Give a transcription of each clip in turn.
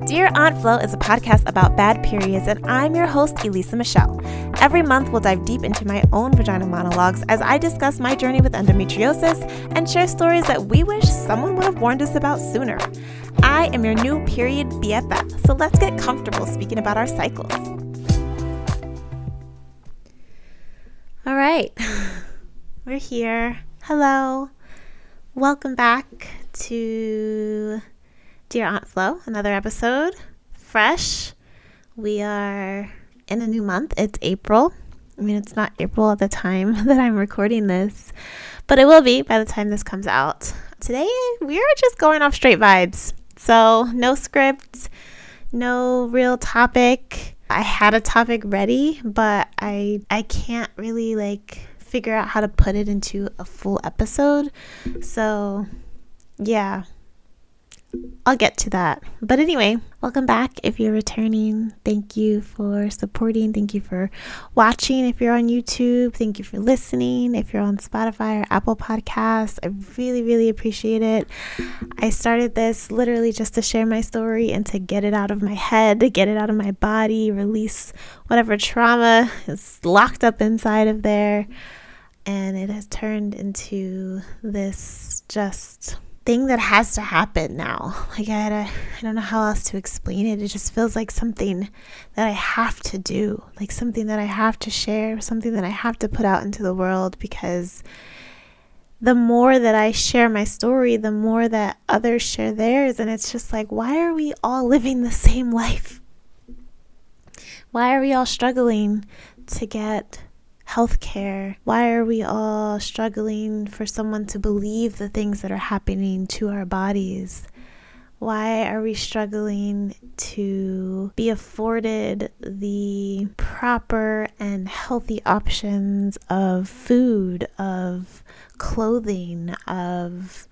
Dear Aunt Flo is a podcast about bad periods, and I'm your host, Elisa Michelle. Every month, we'll dive deep into my own vaginal monologues as I discuss my journey with endometriosis and share stories that we wish someone would have warned us about sooner. I am your new period BFF, so let's get comfortable speaking about our cycles. All right, we're here. Hello. Welcome back to Dear Aunt Flo, another episode, fresh. We are in a new month. It's April. I mean, it's not April at the time that I'm recording this, but it will be by the time this comes out. Today, we are just going off straight vibes. So no script, no real topic. I had a topic ready, but I can't really figure out how to put it into a full episode. So yeah, I'll get to that. But anyway, welcome back if you're returning. Thank you for supporting. Thank you for watching if you're on YouTube. Thank you for listening if you're on Spotify or Apple Podcasts. I really, really appreciate it. I started this literally just to share my story and to get it out of my head, to get it out of my body, release whatever trauma is locked up inside of there. And it has turned into this just thing that has to happen now. I don't know how else to explain it. It just feels like something that I have to do, like something that I have to share, something that I have to put out into the world, because the more that I share my story, the more that others share theirs. And it's just like, why are we all living the same life? Why are we all struggling to get healthcare? Why are we all struggling for someone to believe the things that are happening to our bodies? Why are we struggling to be afforded the proper and healthy options of food, of clothing, of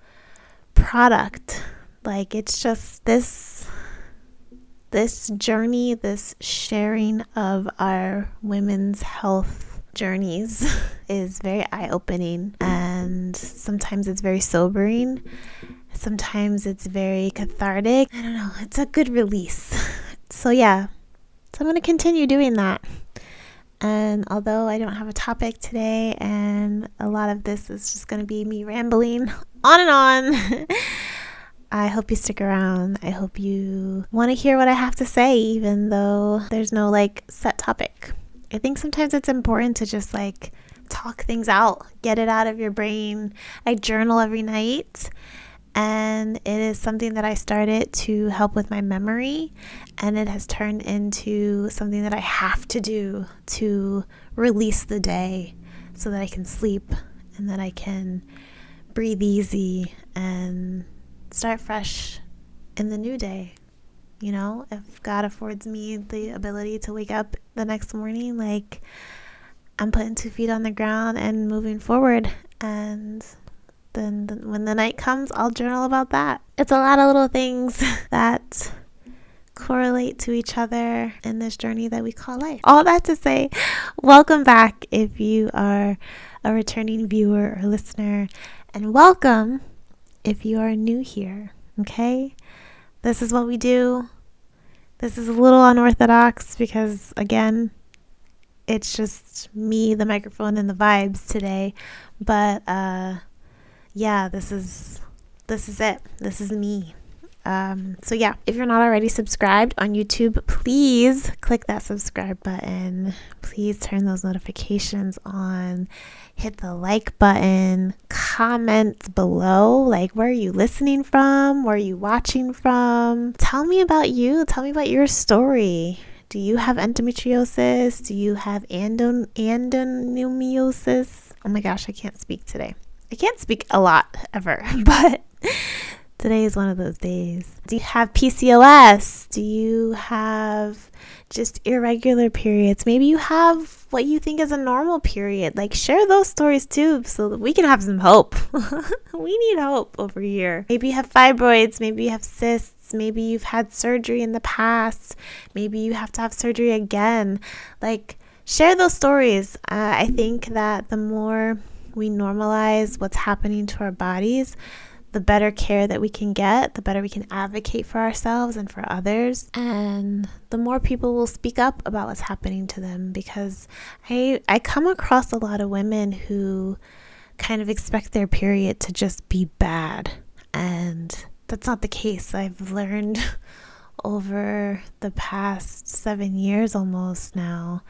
product? It's just this journey, this sharing of our women's health journeys is very eye-opening, and sometimes it's very sobering. Sometimes it's very cathartic. I don't know. It's a good release. So yeah, so I'm going to continue doing that. And although I don't have a topic today, and a lot of this is just going to be me rambling on and on, I hope you stick around. I hope you want to hear what I have to say, even though there's no set topic. I think sometimes it's important to just talk things out, get it out of your brain. I journal every night, and it is something that I started to help with my memory, and it has turned into something that I have to do to release the day so that I can sleep and that I can breathe easy and start fresh in the new day. You know, if God affords me the ability to wake up the next morning, I'm putting 2 feet on the ground and moving forward. And then when the night comes, I'll journal about that. It's a lot of little things that correlate to each other in this journey that we call life. All that to say, welcome back if you are a returning viewer or listener, and welcome if you are new here, okay? This is what we do. This is a little unorthodox because, again, it's just me, the microphone, and the vibes today. But yeah, this is it. This is me. So yeah, if you're not already subscribed on YouTube, please click that subscribe button. Please turn those notifications on. Hit the like button. Comment below, where are you listening from? Where are you watching from? Tell me about you. Tell me about your story. Do you have endometriosis? Do you have endometriosis? Oh my gosh, I can't speak today. I can't speak a lot ever, but today is one of those days. Do you have PCOS? Do you have just irregular periods? Maybe you have what you think is a normal period. Share those stories too so that we can have some hope. We need hope over here. Maybe you have fibroids. Maybe you have cysts. Maybe you've had surgery in the past. Maybe you have to have surgery again. Share those stories. I think that the more we normalize what's happening to our bodies, the better care that we can get, the better we can advocate for ourselves and for others. And the more people will speak up about what's happening to them, because I come across a lot of women who kind of expect their period to just be bad. And that's not the case. I've learned over the past 7 years almost now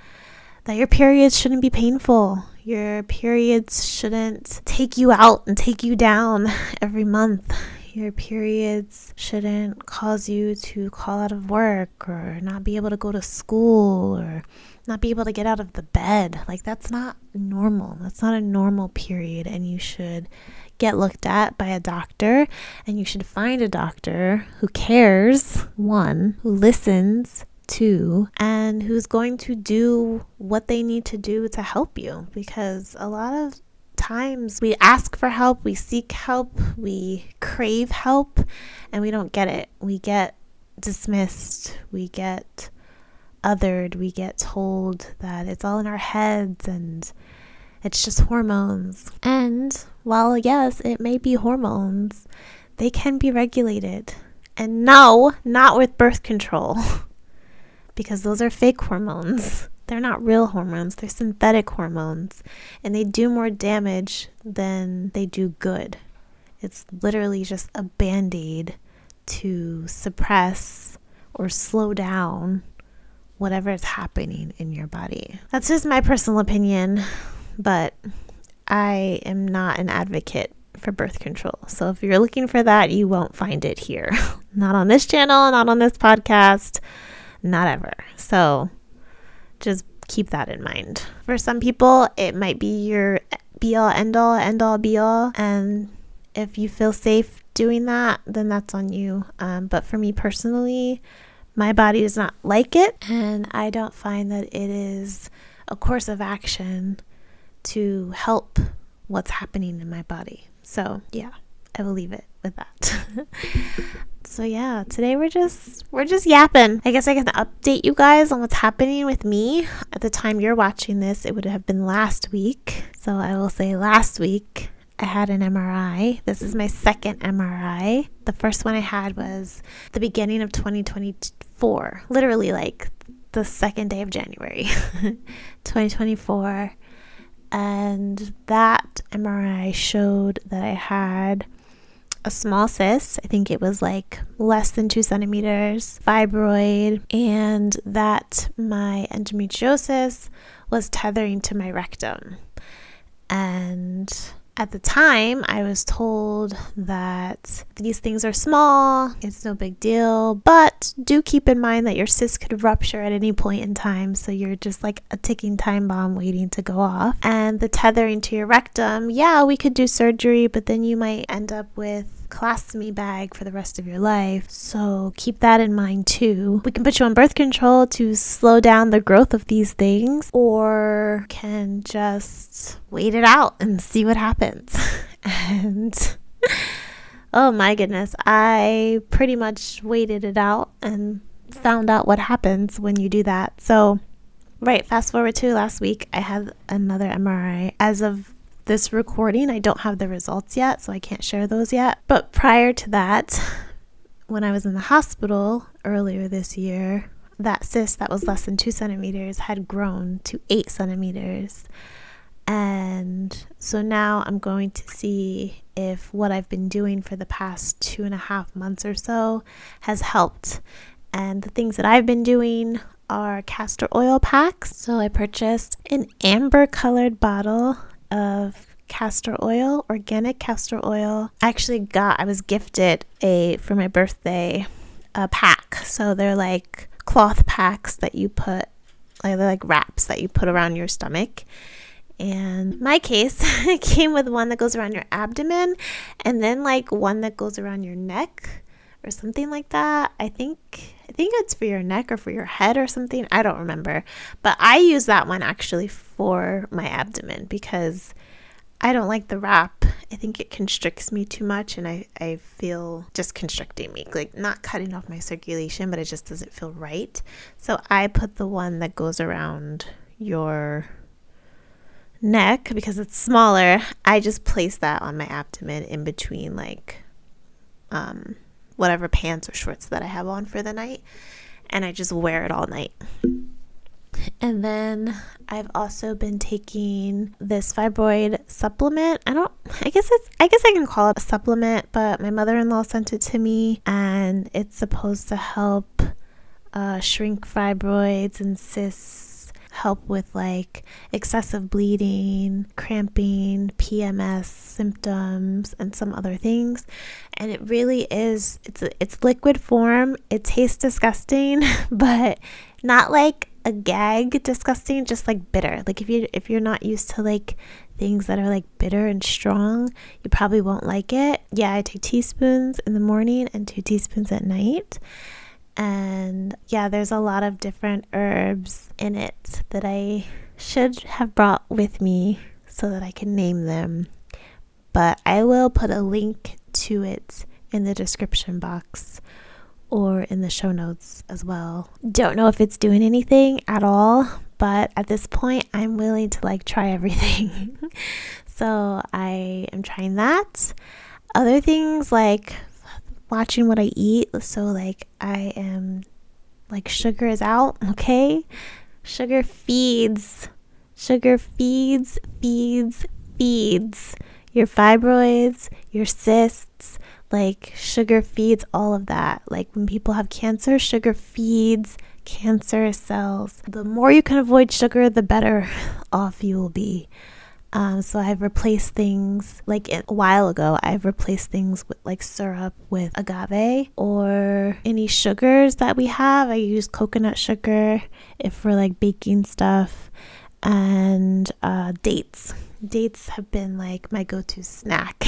that your periods shouldn't be painful. Your periods shouldn't take you out and take you down every month. Your periods shouldn't cause you to call out of work or not be able to go to school or not be able to get out of the bed. Like, that's not normal. That's not a normal period, and you should get looked at by a doctor, and you should find a doctor who cares, one, who listens, two, and who's going to do what they need to do to help you. Because a lot of times we ask for help, we seek help, we crave help, and we don't get it. We get dismissed, we get othered, we get told that it's all in our heads and it's just hormones. And while yes, it may be hormones, they can be regulated. And no, not with birth control, because those are fake hormones. They're not real hormones, they're synthetic hormones, and they do more damage than they do good. It's literally just a band-aid to suppress or slow down whatever is happening in your body. That's just my personal opinion, but I am not an advocate for birth control. So if you're looking for that, you won't find it here. Not on this channel, not on this podcast, not ever. So just keep that in mind. For some people, it might be your be-all, end-all, be-all. And if you feel safe doing that, then that's on you. But for me personally, my body does not like it, and I don't find that it is a course of action to help what's happening in my body. So yeah, I will leave it with that. So yeah, today we're just yapping. I guess I can update you guys on what's happening with me. At the time you're watching this, it would have been last week. So I will say last week I had an MRI. This is my second MRI. The first one I had was the beginning of 2024, literally like the second day of January 2024. And that MRI showed that I had a small cyst. I think it was like less than 2 centimeters, fibroid, and that my endometriosis was tethering to my rectum. And at the time, I was told that these things are small, it's no big deal, but do keep in mind that your cyst could rupture at any point in time, so you're just like a ticking time bomb waiting to go off. And the tethering to your rectum, yeah, we could do surgery, but then you might end up with colostomy bag for the rest of your life. So keep that in mind too. We can put you on birth control to slow down the growth of these things, or can just wait it out and see what happens. And oh my goodness, I pretty much waited it out and found out what happens when you do that. So right, fast forward to last week, I had another MRI. As of this recording, I don't have the results yet, so I can't share those yet. But prior to that, when I was in the hospital earlier this year, that cyst that was less than 2 centimeters had grown to 8 centimeters. And so now I'm going to see if what I've been doing for the past 2.5 months or so has helped. And the things that I've been doing are castor oil packs. So I purchased an amber colored bottle of castor oil, organic castor oil. I was gifted for my birthday, a pack. So they're like cloth packs that you put, they're like wraps that you put around your stomach. And my case, it came with one that goes around your abdomen, and then like one that goes around your neck or something like that. I think it's for your neck or for your head or something. I don't remember. But I use that one actually for my abdomen because I don't like the wrap. I think it constricts me too much, and I feel just constricting me, like not cutting off my circulation, but it just doesn't feel right. So I put the one that goes around your neck because it's smaller. I just place that on my abdomen in between like whatever pants or shorts that I have on for the night, and I just wear it all night. And then I've also been taking this fibroid supplement. I guess I can call it a supplement, but my mother-in-law sent it to me, and it's supposed to help shrink fibroids and cysts, help with like excessive bleeding, cramping, PMS symptoms, and some other things. And it really is, it's liquid form. It tastes disgusting, but not like a gag disgusting, just like bitter. Like if you're not used to like things that are like bitter and strong, you probably won't like it. Yeah, I take teaspoons in the morning and 2 teaspoons at night. And yeah, there's a lot of different herbs in it that I should have brought with me so that I can name them. But I will put a link to it in the description box or in the show notes as well. Don't know if it's doing anything at all, but at this point I'm willing to like try everything. So I am trying that. Other things like watching what I eat. So like I am like, sugar is out, okay? Sugar feeds your fibroids, your cysts. Like sugar feeds all of that. Like when people have cancer, sugar feeds cancerous cells. The more you can avoid sugar, the better off you will be. So I've replaced things, like a while ago, I've replaced things with like syrup with agave, or any sugars that we have. I use coconut sugar if we're like baking stuff, and dates. Dates have been like my go-to snack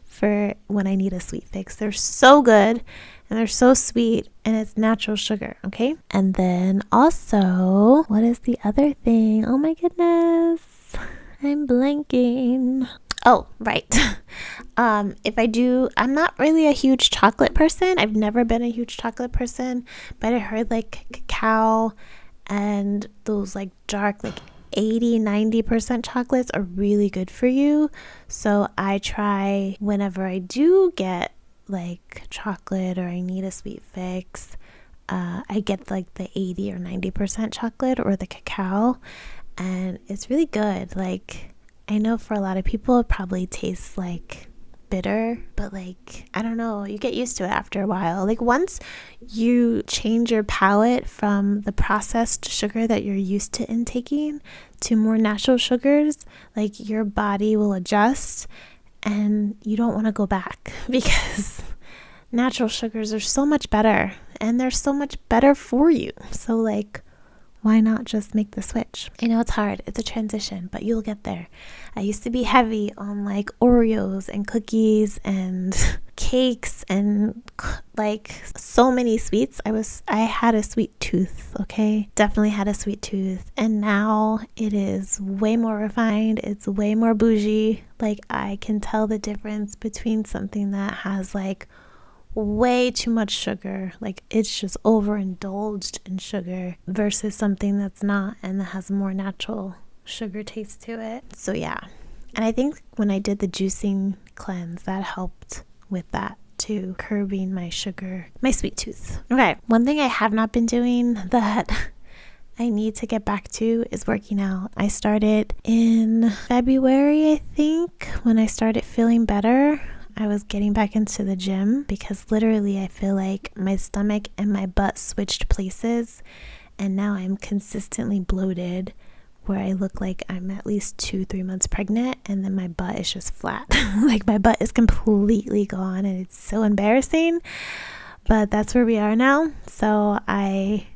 for when I need a sweet fix. They're so good and they're so sweet, and it's natural sugar, okay? And then also, what is the other thing? Oh my goodness, I'm blanking. Oh, right. I'm not really a huge chocolate person. I've never been a huge chocolate person, but I heard like cacao and those like dark, like 80-90% chocolates are really good for you. So I try, whenever I do get like chocolate or I need a sweet fix, I get like the 80 or 90% chocolate or the cacao, and it's really good. Like I know for a lot of people it probably tastes like bitter, but like I don't know, you get used to it after a while. Like once you change your palate from the processed sugar that you're used to intaking to more natural sugars, like your body will adjust and you don't want to go back, because natural sugars are so much better and they're so much better for you. So like, why not just make the switch? I know it's hard. It's a transition, but you'll get there. I used to be heavy on like Oreos and cookies and cakes and like so many sweets. I had a sweet tooth, okay? Definitely had a sweet tooth. And now it is way more refined. It's way more bougie. Like I can tell the difference between something that has like way too much sugar, like it's just overindulged in sugar, versus something that's not and that has more natural sugar taste to it. So yeah, and I think when I did the juicing cleanse, that helped with that too, curbing my sugar, my sweet tooth. Okay, one thing I have not been doing that I need to get back to is working out. I started in February, I think, when I started feeling better. I was getting back into the gym because literally I feel like my stomach and my butt switched places, and now I'm consistently bloated, where I look like I'm at least 2-3 months pregnant, and then my butt is just flat. Like my butt is completely gone, and it's so embarrassing, but that's where we are now. So I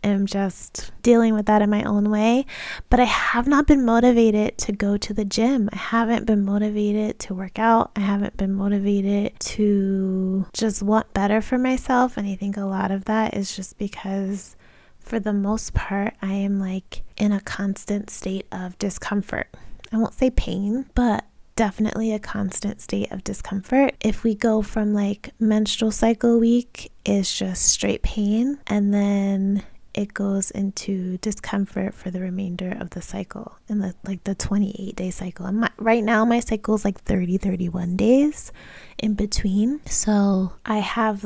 am just dealing with that in my own way, but I have not been motivated to go to the gym. I haven't been motivated to work out. I haven't been motivated to just want better for myself, and I think a lot of that is just because for the most part I am like in a constant state of discomfort. I won't say pain, but definitely a constant state of discomfort. If we go from like menstrual cycle week is just straight pain, and then it goes into discomfort for the remainder of the cycle, in the 28-day cycle. And right now my cycle is 31 days in between. So I have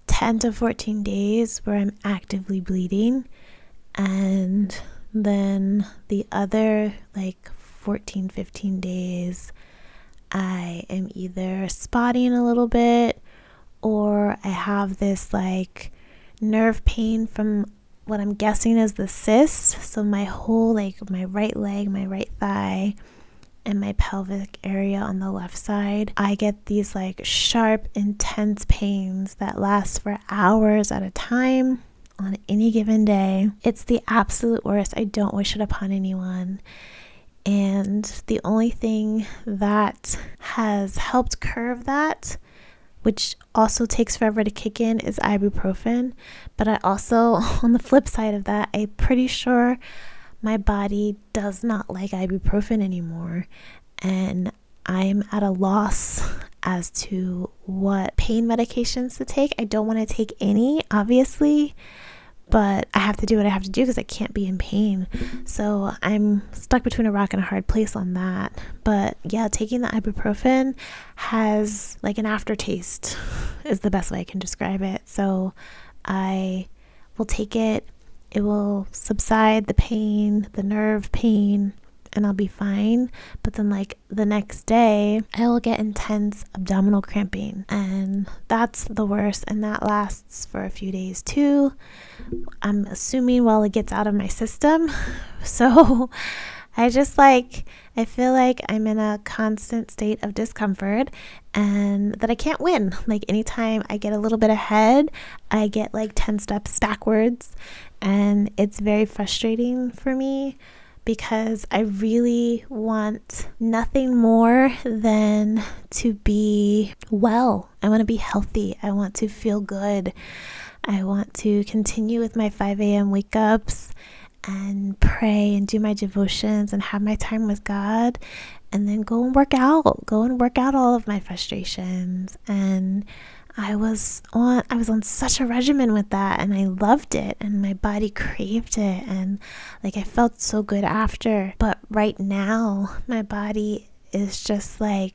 10 to 14 days where I'm actively bleeding, and then the other 14, 15 days I am either spotting a little bit, or I have this nerve pain from what I'm guessing is the cyst. So my whole my right leg, my right thigh, and my pelvic area on the left side, I get these sharp, intense pains that last for hours at a time on any given day. It's the absolute worst. I don't wish it upon anyone. And the only thing that has helped curb that, which also takes forever to kick in, is ibuprofen. But I also, on the flip side of that, I'm pretty sure my body does not like ibuprofen anymore. And I'm at a loss as to what pain medications to take. I don't want to take any, obviously, but I have to do what I have to do because I can't be in pain. So I'm stuck between a rock and a hard place on that. But yeah, taking the ibuprofen has an aftertaste, is the best way I can describe it. So I will take it. It will subside the pain, the nerve pain, and I'll be fine. But then the next day, I will get intense abdominal cramping, and that's the worst, and that lasts for a few days too. I'm assuming while it gets out of my system. So I just I feel like I'm in a constant state of discomfort, and that I can't win. Anytime I get a little bit ahead, I get 10 steps backwards, and it's very frustrating for me, because I really want nothing more than to be well. I want to be healthy. I want to feel good. I want to continue with my 5 a.m. wake ups and pray and do my devotions and have my time with God, and then go and work out all of my frustrations. And I was on such a regimen with that, and I loved it, and my body craved it, and I felt so good after. But right now my body is just I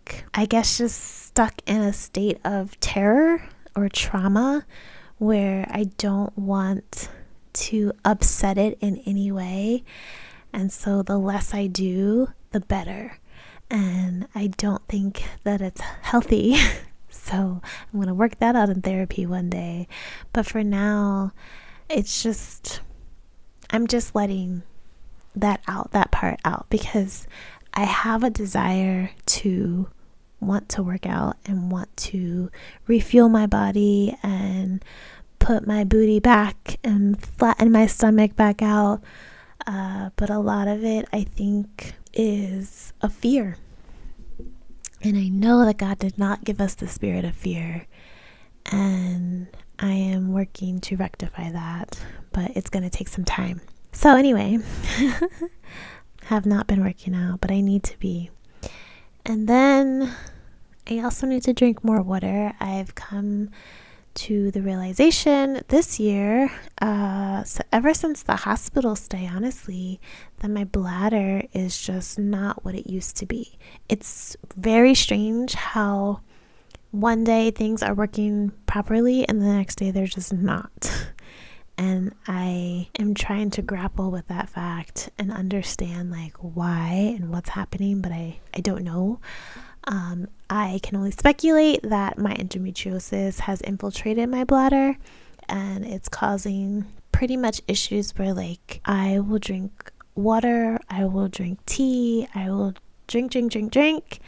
guess just stuck in a state of terror or trauma, where I don't want to upset it in any way. And so the less I do, the better. And I don't think that it's healthy. So I'm going to work that out in therapy one day. But for now, it's just, I'm just letting that part out, because I have a desire to want to work out and want to refuel my body and put my booty back and flatten my stomach back out. But a lot of it, I think, is a fear. And I know that God did not give us the spirit of fear. And I am working to rectify that, but it's going to take some time. So anyway, have not been working out, but I need to be. And then I also need to drink more water. I've come to the realization this year, so ever since the hospital stay, honestly, that my bladder is just not what it used to be. It's very strange how one day things are working properly and the next day they're just not. And I am trying to grapple with that fact and understand why and what's happening, but I don't know. I can only speculate that my endometriosis has infiltrated my bladder, and it's causing pretty much issues where I will drink water, I will drink tea, I will drink,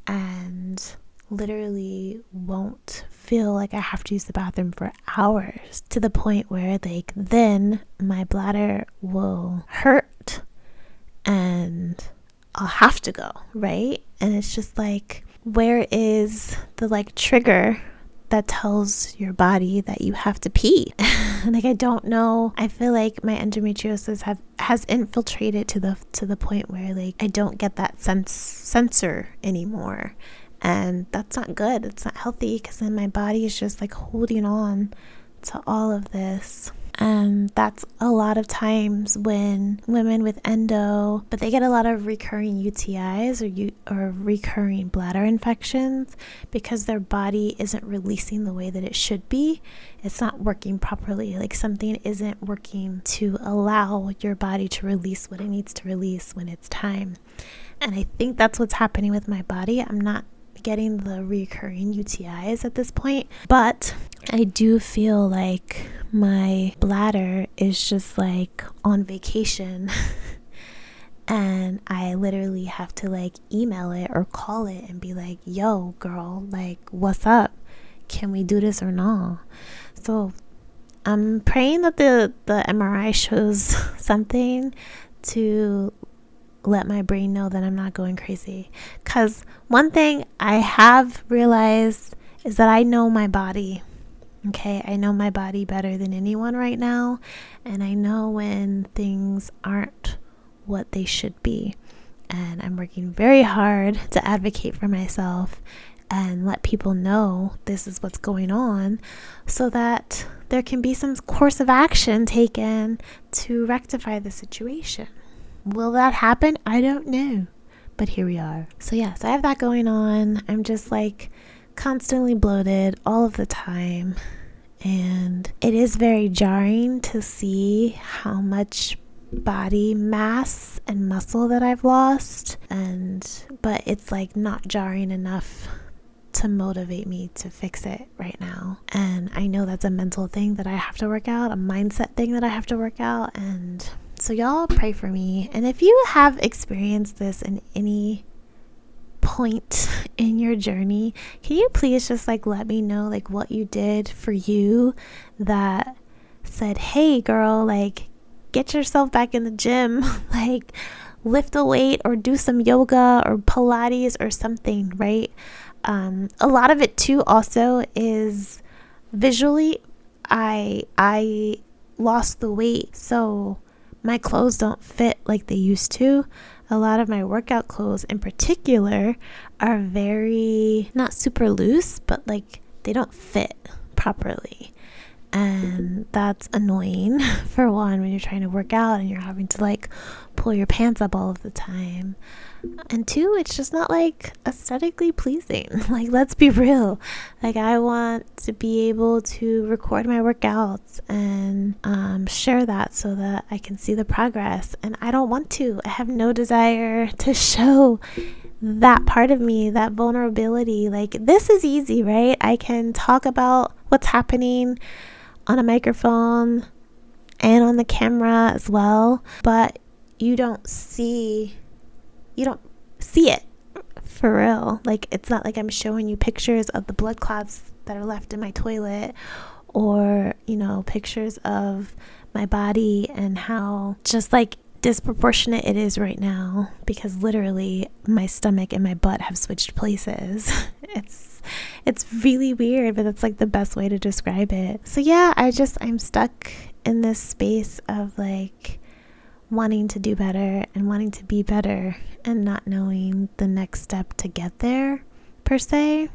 and literally won't feel like I have to use the bathroom for hours, to the point where then my bladder will hurt and I'll have to go, right? And it's just where is the trigger that tells your body that you have to pee? I don't know. I feel like my endometriosis has infiltrated to the point where I don't get that sensor anymore. And that's not good. It's not healthy, because then my body is just holding on to all of this. And that's a lot of times when women with endo, but they get a lot of recurring UTIs or recurring bladder infections because their body isn't releasing the way that it should be. It's not working properly. Like something isn't working to allow your body to release what it needs to release when it's time. And I think that's what's happening with my body. I'm not getting the recurring UTIs at this point, but I do feel like my bladder is just like on vacation and I literally have to like email it or call it and be like, yo girl, like what's up? Can we do this or not? So I'm praying that the MRI shows something to let my brain know that I'm not going crazy. Because one thing I have realized is that I know my body. Okay, I know my body better than anyone right now, and I know when things aren't what they should be. And I'm working very hard to advocate for myself and let people know this is what's going on so that there can be some course of action taken to rectify the situation. Will that happen? I don't know. But here we are. So yes, I have that going on. I'm just like constantly bloated all of the time. And it is very jarring to see how much body mass and muscle that I've lost. But it's like not jarring enough to motivate me to fix it right now. And I know that's a mental thing that I have to work out, a mindset thing that I have to work out. And so y'all pray for me. And if you have experienced this in any point in your journey, can you please just like let me know like what you did for you that said, hey girl, like get yourself back in the gym, like lift a weight or do some yoga or Pilates or something, right? A lot of it too also is visually I lost the weight, so my clothes don't fit like they used to. A lot of my workout clothes in particular are very, not super loose, but like they don't fit properly. And that's annoying for one when you're trying to work out and you're having to like pull your pants up all of the time. And two, it's just not like aesthetically pleasing. Like, let's be real. Like, I want to be able to record my workouts and share that so that I can see the progress. And I don't want to. I have no desire to show that part of me, that vulnerability. Like, this is easy, right? I can talk about what's happening on a microphone and on the camera as well, but you don't see it for real. Like, it's not like I'm showing you pictures of the blood clots that are left in my toilet, or pictures of my body and how just like disproportionate it is right now, because literally my stomach and my butt have switched places. It's really weird, but that's like the best way to describe it. So yeah, I'm stuck in this space of like wanting to do better and wanting to be better and not knowing the next step to get there per se.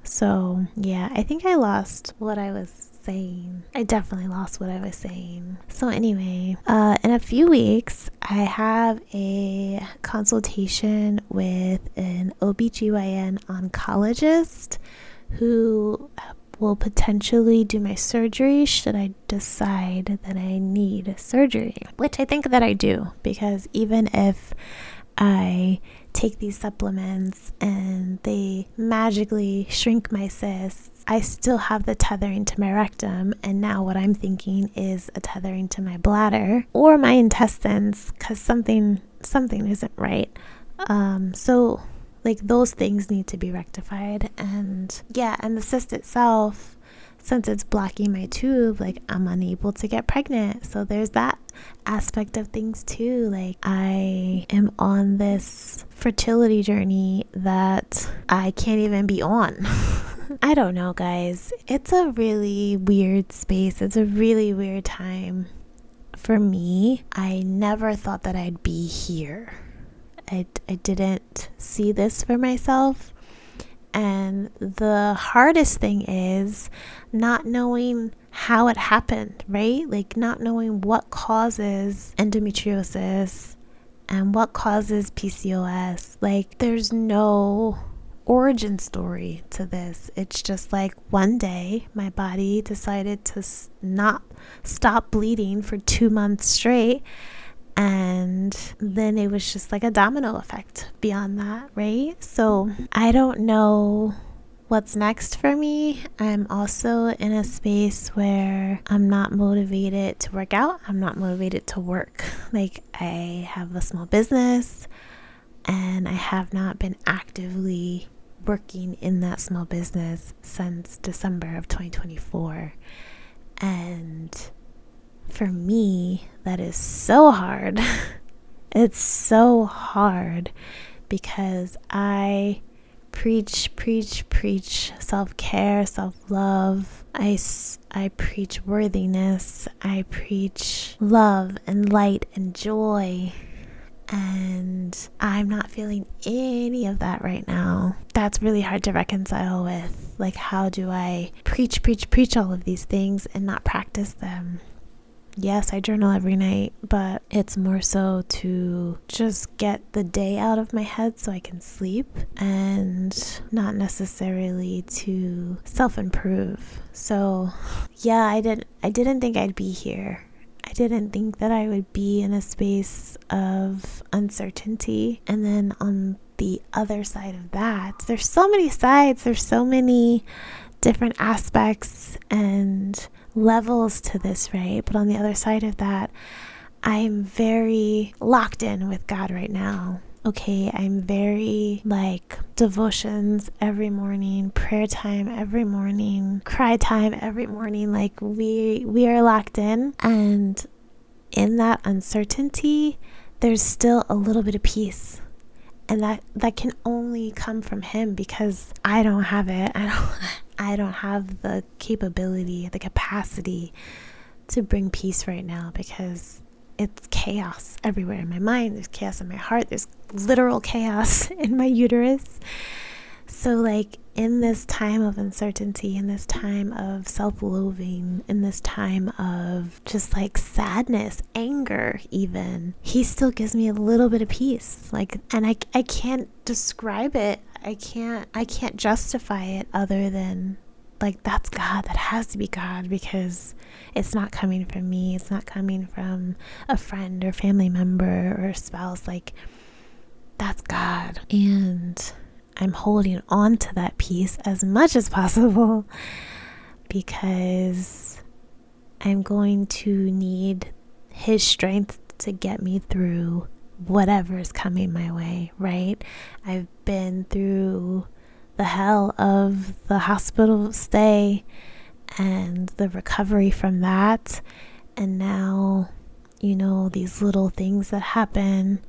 So yeah, I think I lost what I was saying. I definitely lost what I was saying. So anyway, in a few weeks, I have a consultation with an OBGYN oncologist who will potentially do my surgery should I decide that I need surgery, which I think that I do, because even if I take these supplements and they magically shrink my cysts, I still have the tethering to my rectum, and now what I'm thinking is a tethering to my bladder or my intestines, because something isn't right. So like those things need to be rectified. And yeah, and the cyst itself, since it's blocking my tube, like I'm unable to get pregnant. So there's that aspect of things too. Like I am on this fertility journey that I can't even be on. I don't know, guys. It's a really weird space. It's a really weird time for me. I never thought that I'd be here. I didn't see this for myself. And the hardest thing is not knowing how it happened, right? Like not knowing what causes endometriosis and what causes PCOS. Like there's no origin story to this. It's just like one day my body decided to not stop bleeding for 2 months straight, and then it was just like a domino effect beyond that, right? So I don't know what's next for me. I'm also in a space where I'm not motivated to work out. I'm not motivated to work. Like I have a small business and I have not been actively working in that small business since December of 2024. And for me, that is so hard. It's so hard because I preach self-care, self-love. I preach worthiness. I preach love and light and joy. And I'm not feeling any of that right now. That's really hard to reconcile with. Like, how do I preach all of these things and not practice them? Yes, I journal every night, but it's more so to just get the day out of my head so I can sleep, and not necessarily to self-improve. So yeah, I didn't think I'd be here. I didn't think that I would be in a space of uncertainty. And then on the other side of that, there's so many sides, there's so many different aspects and levels to this, right? But on the other side of that, I'm very locked in with God right now. Okay, I'm very like devotions every morning, prayer time every morning, cry time every morning. Like we are locked in, and in that uncertainty, there's still a little bit of peace. And that can only come from him, because I don't have it. I don't have the capability, the capacity to bring peace right now, because it's chaos everywhere in my mind. There's chaos in my heart. There's literal chaos in my uterus. So like in this time of uncertainty, in this time of self-loathing, in this time of just like sadness, anger even, he still gives me a little bit of peace. Like, and I can't describe it. I can't justify it other than like, that's God. That has to be God, because it's not coming from me. It's not coming from a friend or family member or spouse. Like, that's God. And I'm holding on to that peace as much as possible, because I'm going to need his strength to get me through whatever is coming my way, right? I've been through the hell of the hospital stay and the recovery from that. And now, you know, these little things that happen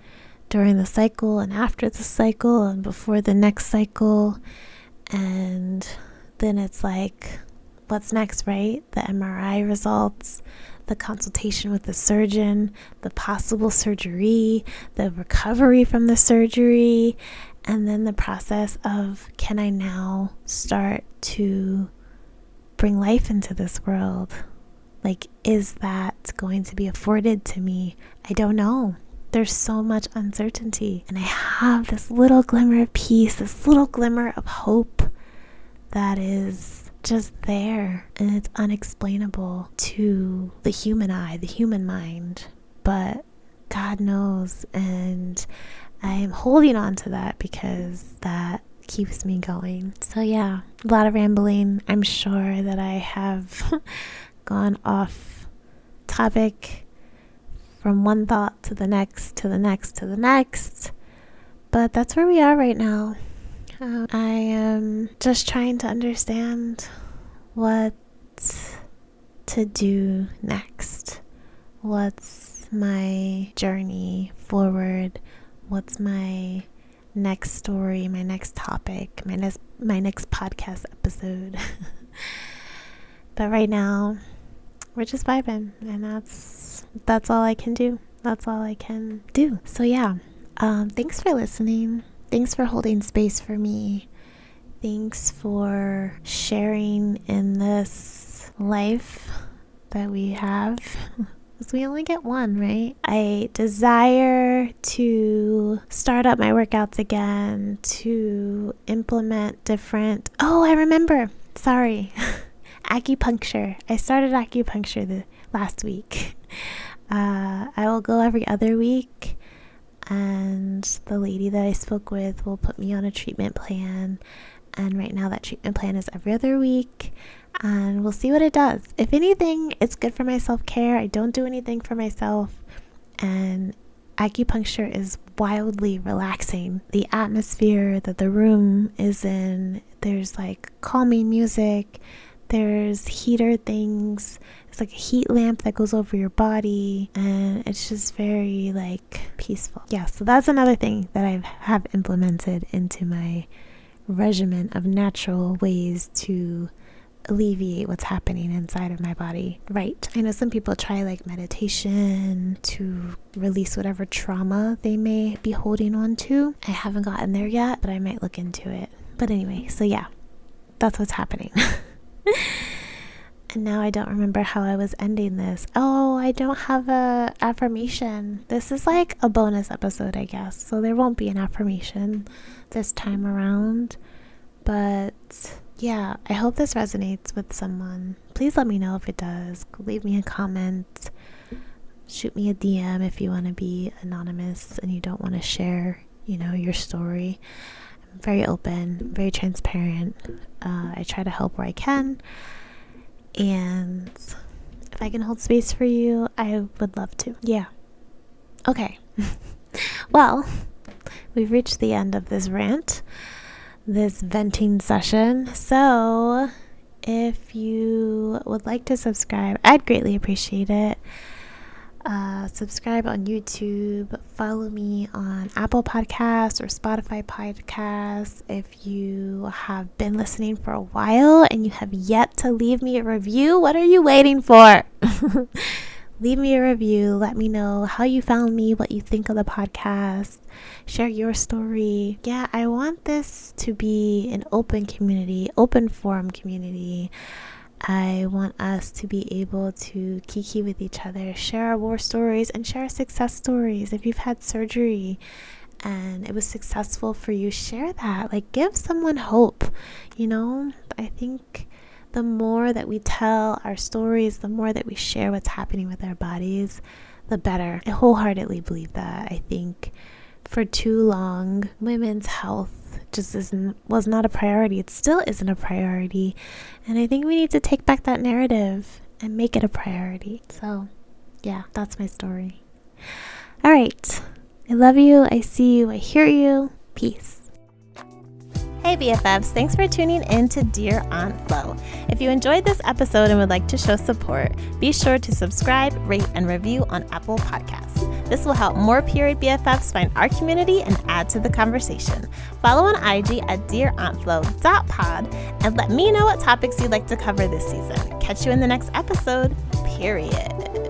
during the cycle and after the cycle and before the next cycle. And then it's like, what's next, right? The MRI results, the consultation with the surgeon, the possible surgery, the recovery from the surgery, and then the process of, can I now start to bring life into this world? Like, is that going to be afforded to me? I don't know. There's so much uncertainty, and I have this little glimmer of peace, this little glimmer of hope that is just there, and it's unexplainable to the human eye, the human mind, but God knows. And I am holding on to that, because that keeps me going. So yeah, a lot of rambling. I'm sure that I have gone off topic from one thought to the next, to the next, to the next. But that's where we are right now. I am just trying to understand what to do next. What's my journey forward? What's my next story, my next topic, my next podcast episode? But right now, we're just vibing, and that's all I can do. That's all I can do. So yeah, thanks for listening. Thanks for holding space for me. Thanks for sharing in this life that we have. Because we only get one, right? I desire to start up my workouts again, to implement different... Oh, I remember. Sorry. Acupuncture. I started acupuncture last week. I will go every other week, and the lady that I spoke with will put me on a treatment plan. And right now that treatment plan is every other week. And we'll see what it does. If anything, it's good for my self-care. I don't do anything for myself. And acupuncture is wildly relaxing. The atmosphere that the room is in, there's like calming music. There's heater things. It's like a heat lamp that goes over your body. And it's just very like peaceful. Yeah, so that's another thing that I have implemented into my regimen of natural ways to alleviate what's happening inside of my body. Right. I know some people try like meditation to release whatever trauma they may be holding on to. I haven't gotten there yet, but I might look into it. But anyway, so yeah, that's what's happening. And now I don't remember how I was ending this. Oh, I don't have a affirmation. This is like a bonus episode, I guess. So there won't be an affirmation this time around. But yeah, I hope this resonates with someone. Please let me know if it does. Leave me a comment. Shoot me a DM if you want to be anonymous and you don't want to share, your story. I'm very open, very transparent. I try to help where I can. And if I can hold space for you, I would love to. Yeah. Okay. Well, we've reached the end of this rant, this venting session. So if you would like to subscribe, I'd greatly appreciate it. Subscribe on YouTube, follow me on Apple Podcasts or Spotify Podcasts. If you have been listening for a while and you have yet to leave me a review, what are you waiting for? Leave me a review. Let me know how you found me, what you think of the podcast. Share your story. Yeah, I want this to be an open community, open forum community. I want us to be able to kiki with each other, share our war stories and share our success stories. If you've had surgery and it was successful for you, share that. Like, give someone hope. I think the more that we tell our stories, the more that we share what's happening with our bodies, the better. I wholeheartedly believe that. I think for too long, women's health just was not a priority. It still isn't a priority. And I think we need to take back that narrative and make it a priority. So yeah, that's my story. All right. I love you. I see you. I hear you. Peace. Hey BFFs, thanks for tuning in to Dear Aunt Flo. If you enjoyed this episode and would like to show support, be sure to subscribe, rate, and review on Apple Podcasts. This will help more period BFFs find our community and add to the conversation. Follow on IG at dearauntflo.pod and let me know what topics you'd like to cover this season. Catch you in the next episode, period.